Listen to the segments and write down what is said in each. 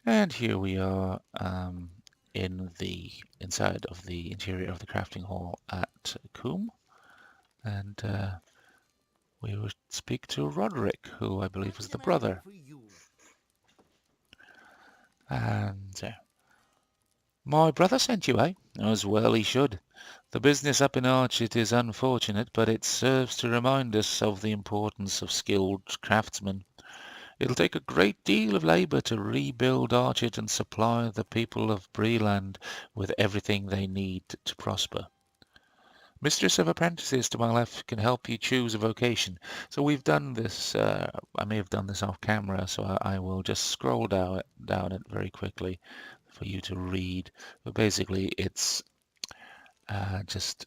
And here we are inside of the interior of the crafting hall at Coombe, and we will speak to Roderick, who I believe is the brother. And my brother sent you, eh? As well he should. The business up in Archet is unfortunate, but it serves to remind us of the importance of skilled craftsmen. It'll take a great deal of labour to rebuild Archet and supply the people of Breeland with everything they need to prosper. Mistress of Apprentices to my left can help you choose a vocation. So we've done this, I may have done this off camera, so I will just scroll down it very quickly for you to read. But basically it's just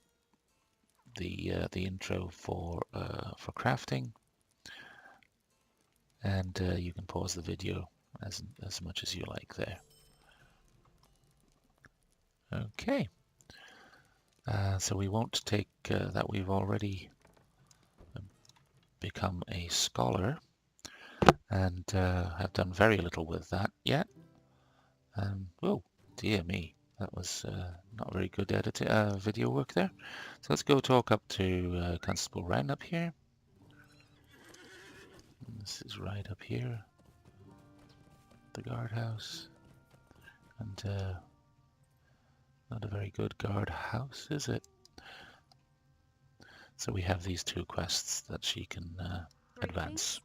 the intro for crafting, and you can pause the video as much as you like there. Okay, so we won't take that we've already become a scholar and have done very little with that yet. Oh dear me, that was not very good video work there. So let's go talk up to Constable Wren up here. This is right up here, the guardhouse, and not a very good guardhouse, is it? So we have these two quests that she can advance.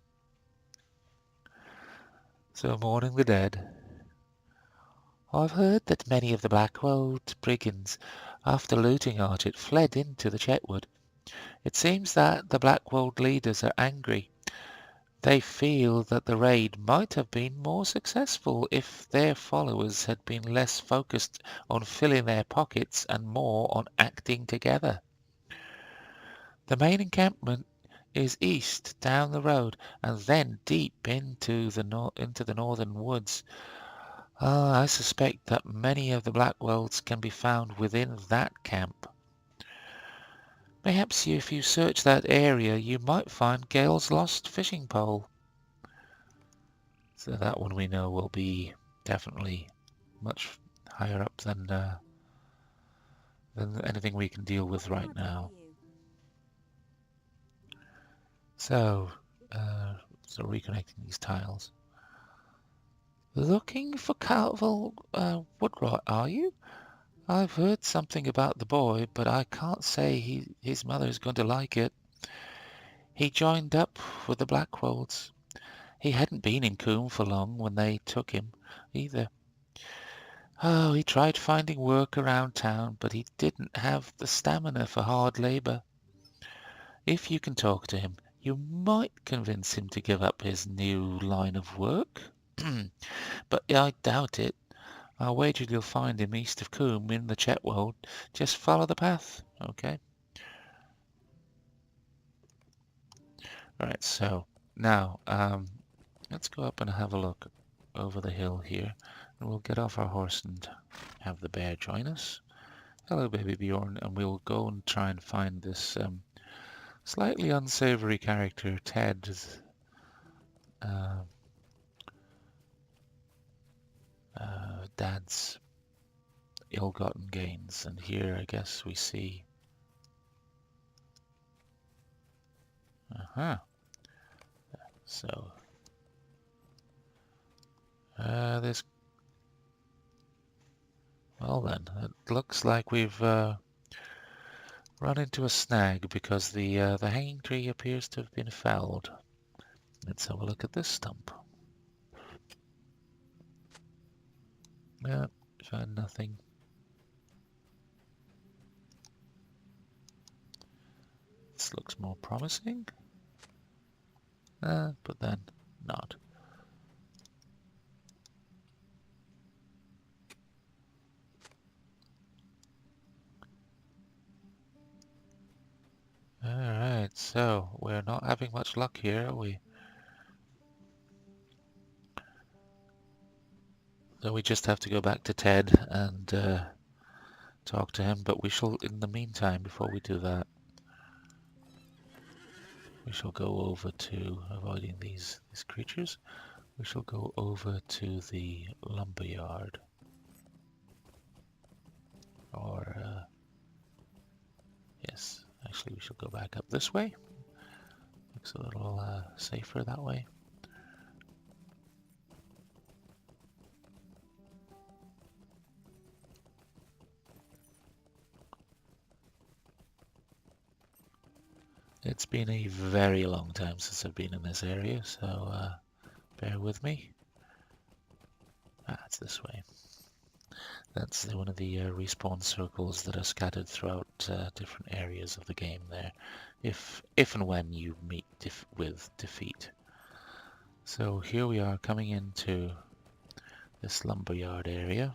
So, mourning the dead. I've heard that many of the Blackwold brigands, after looting Archet, fled into the Chetwood. It seems that the Blackwold leaders are angry. They feel that the raid might have been more successful if their followers had been less focused on filling their pockets and more on acting together. The main encampment is east down the road and then deep into the northern woods. I suspect that many of the Blackwelds can be found within that camp. Perhaps if you search that area you might find Gale's lost fishing pole. So that one we know will be definitely much higher up than anything we can deal with right now. So reconnecting these tiles. Looking for Calville Woodrot, are you? I've heard something about the boy, but I can't say his mother is going to like it. He joined up with the Blackwolds. He hadn't been in Coombe for long when they took him, either. Oh, he tried finding work around town, but he didn't have the stamina for hard labour. If you can talk to him, you might convince him to give up his new line of work. But I doubt it. I'll wager you'll find him east of Coombe in the Chetwold. Just follow the path, okay? Right, so now let's go up and have a look over the hill here. And we'll get off our horse and have the bear join us. Hello, baby Bjorn, and we'll go and try and find this slightly unsavory character, Ted's dad's ill-gotten gains. And here I guess we see so this, well then, it looks like we've run into a snag because the hanging tree appears to have been felled. Let's have a look at this stump. Yeah, found nothing. This looks more promising, but then not. Alright, so we're not having much luck here, are we? So we just have to go back to Ted and talk to him, but we shall, in the meantime, before we do that, we shall go over to avoiding these creatures. We shall go over to the lumberyard. Or, yes, actually we shall go back up this way. Looks a little safer that way. It's been a very long time since I've been in this area, so bear with me. It's this way. That's one of the respawn circles that are scattered throughout different areas of the game there, if and when you meet with defeat. So here we are coming into this lumberyard area,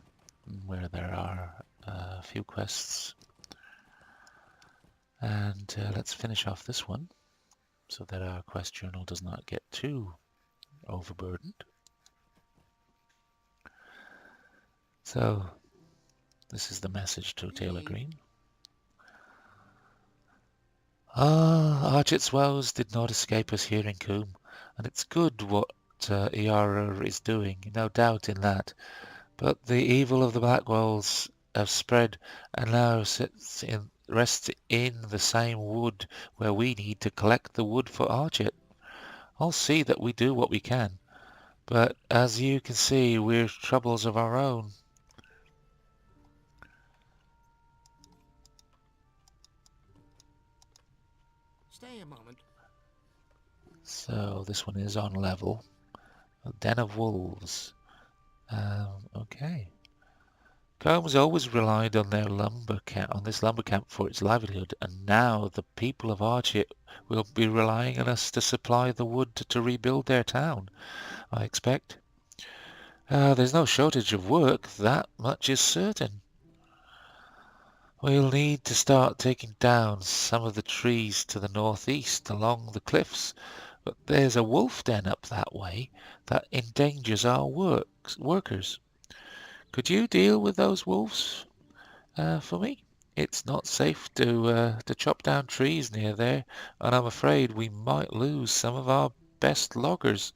where there are a few quests. And let's finish off this one, so that our quest journal does not get too overburdened. So, this is the message to Taylor Green. Archett's woes did not escape us here in Coombe, and it's good what Iara is doing, no doubt in that. But the evil of the Blackwells have spread, and now rests in the same wood where we need to collect the wood for Archett. I'll see that we do what we can, but as you can see, we've troubles of our own. Stay a moment. So this one is on level. A den of wolves. Okay. Combs always relied on their this lumber camp for its livelihood, and now the people of Archett will be relying on us to supply the wood to rebuild their town, I expect. There's no shortage of work, that much is certain. We'll need to start taking down some of the trees to the northeast along the cliffs, but there's a wolf den up that way that endangers our workers. Could you deal with those wolves for me? It's not safe to chop down trees near there, and I'm afraid we might lose some of our best loggers.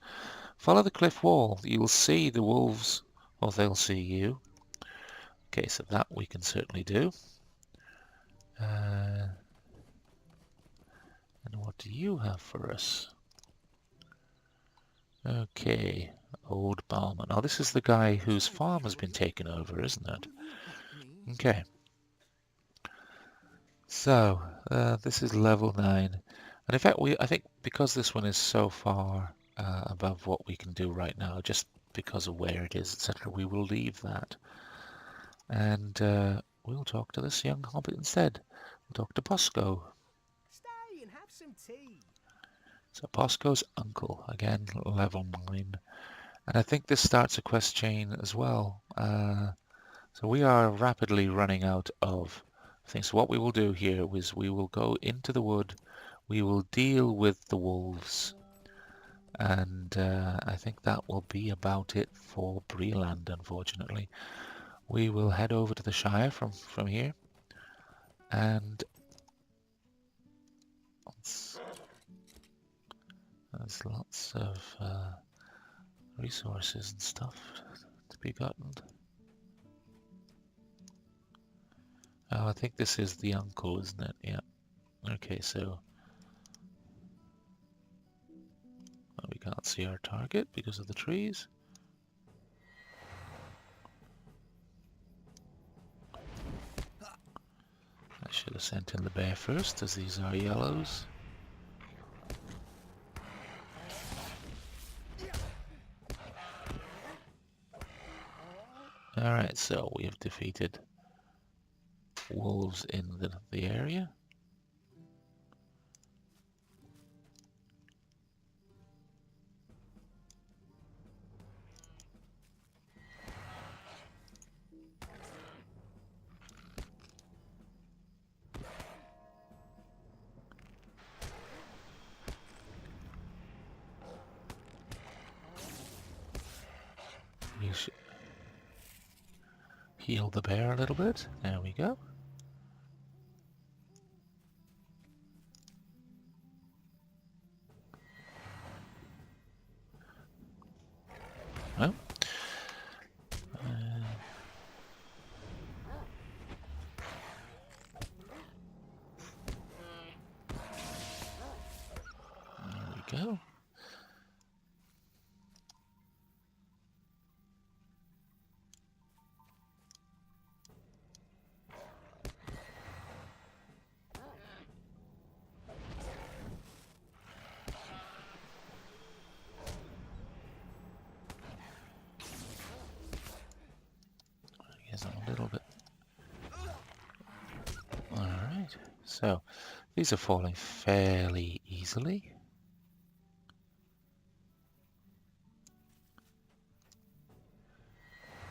Follow the cliff wall. You'll see the wolves, or they'll see you. Okay, so that we can certainly do. And what do you have for us? Okay, old barman. Oh, this is the guy whose farm has been taken over, isn't it? Okay. So, this is level 9. And in fact, I think because this one is so far above what we can do right now, just because of where it is, etc., we will leave that. And we'll talk to this young hobbit instead. We'll talk to Posco. Stay and have some tea. So Posco's uncle, again, level 9. And I think this starts a quest chain as well. So we are rapidly running out of things. So what we will do here is we will go into the wood, we will deal with the wolves, and I think that will be about it for Breeland, unfortunately. We will head over to the Shire from here, and there's lots of resources and stuff to be gotten. Oh, I think this is the uncle, isn't it? Yeah. Okay, so we can't see our target because of the trees. I should have sent in the bear first, as these are yellows. Alright, so we have defeated wolves in the area. We should heal the bear a little bit. There we go. So these are falling fairly easily.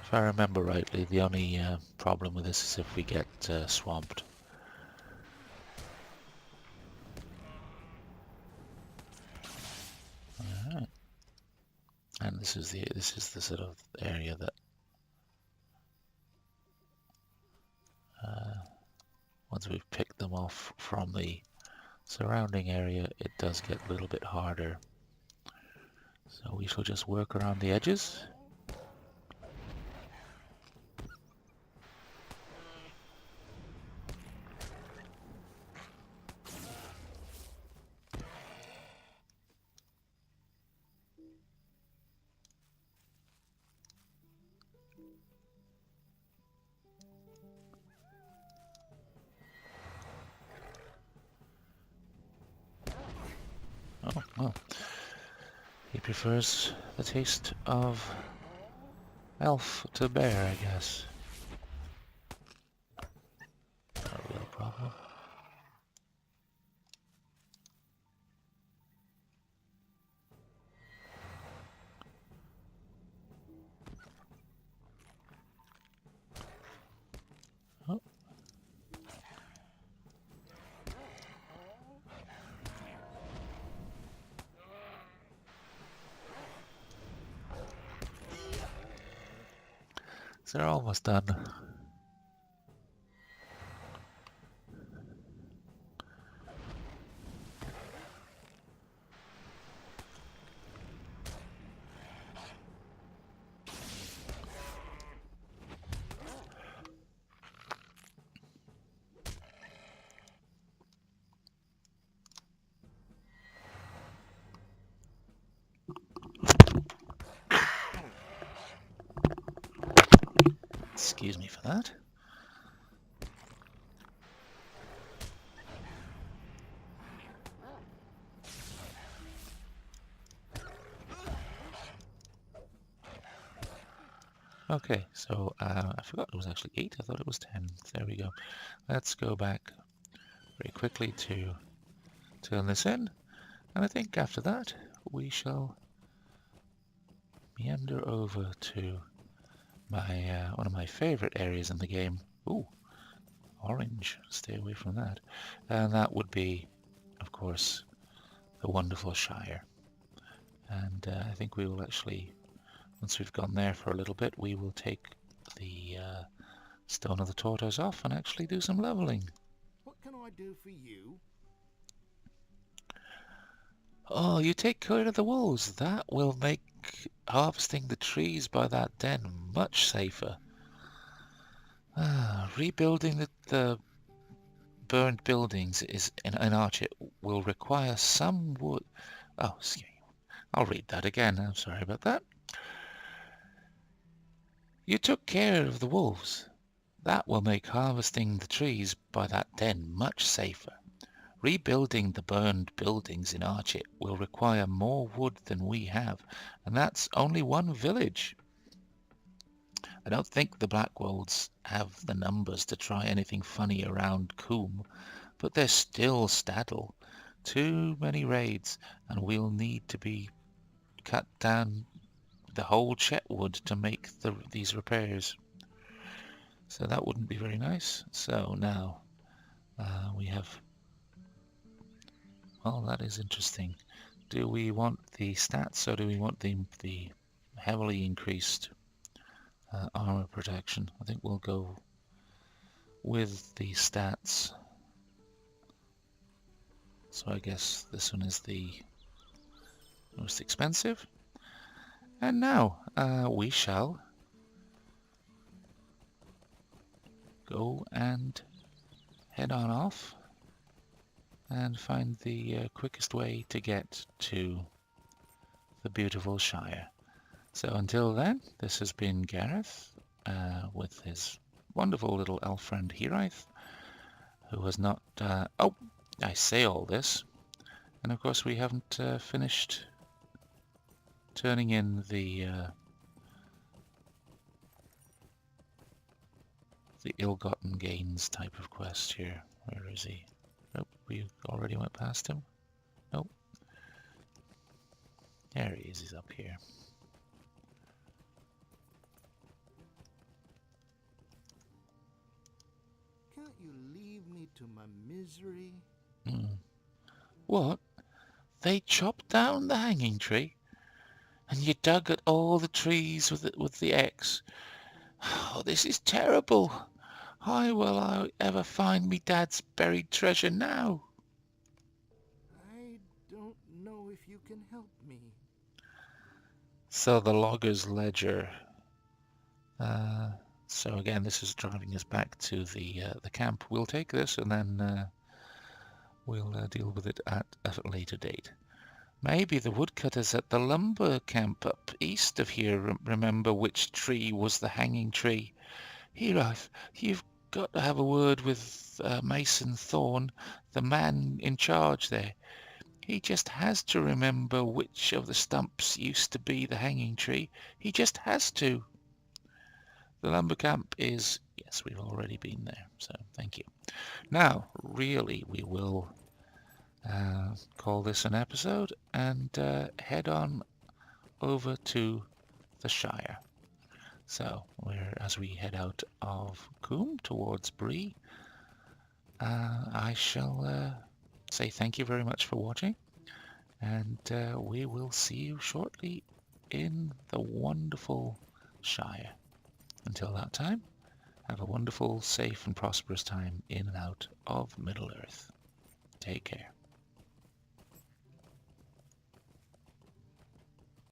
If I remember rightly, the only problem with this is if we get swamped. Alright. And this is the sort of area that once we've picked them off from the surrounding area, it does get a little bit harder. So we shall just work around the edges. Oh, well. He prefers the taste of elf to bear, I guess. Not a real problem. Oh. So they're almost done. Excuse me for that. Okay, so I forgot it was actually 8. I thought it was 10. There we go. Let's go back very quickly to turn this in. And I think after that we shall meander over to my one of my favorite areas in the game. Ooh, orange. Stay away from that. And that would be, of course, the wonderful Shire. And I think we will actually, once we've gone there for a little bit, we will take the Stone of the Tortoise off and actually do some leveling. What can I do for you? Oh, you take care of the wolves. That will make harvesting the trees by that den much safer. Rebuilding the burned buildings in Archer will require some wood. Oh, excuse me. I'll read that again. I'm sorry about that. You took care of the wolves. That will make harvesting the trees by that den much safer. Rebuilding the burned buildings in Archit will require more wood than we have, and that's only one village. I don't think the Blackwolds have the numbers to try anything funny around Coombe, but they're still Staddle. Too many raids, and we'll need to be cut down the whole Chetwood to make these repairs. So that wouldn't be very nice. So now we have... Well, that is interesting. Do we want the stats or do we want the heavily increased armor protection? I think we'll go with the stats. So I guess this one is the most expensive. And now we shall go and head on off and find the quickest way to get to the beautiful Shire. So until then, this has been Gareth with his wonderful little elf friend Hiraeth, who has not... oh, I say all this, and of course we haven't finished turning in the ill-gotten gains type of quest here. Where is he? Nope, we already went past him. Nope. There he is, he's up here. Can't you leave me to my misery? What? They chopped down the hanging tree? And you dug at all the trees with the axe? Oh, this is terrible. How will I ever find me dad's buried treasure now? I don't know if you can help me. So the logger's ledger. So again, this is driving us back to the camp. We'll take this and then we'll deal with it at a later date. Maybe the woodcutters at the lumber camp up east of here remember which tree was the hanging tree. Hiraeth, you've got to have a word with Mason Thorne, the man in charge there. He just has to remember which of the stumps used to be the hanging tree. He just has to. The lumber camp is... Yes, we've already been there, so thank you. Now, really, we will call this an episode and head on over to the Shire. So, as we head out of Coombe towards Bree, I shall say thank you very much for watching, and we will see you shortly in the wonderful Shire. Until that time, have a wonderful, safe and prosperous time in and out of Middle-earth. Take care.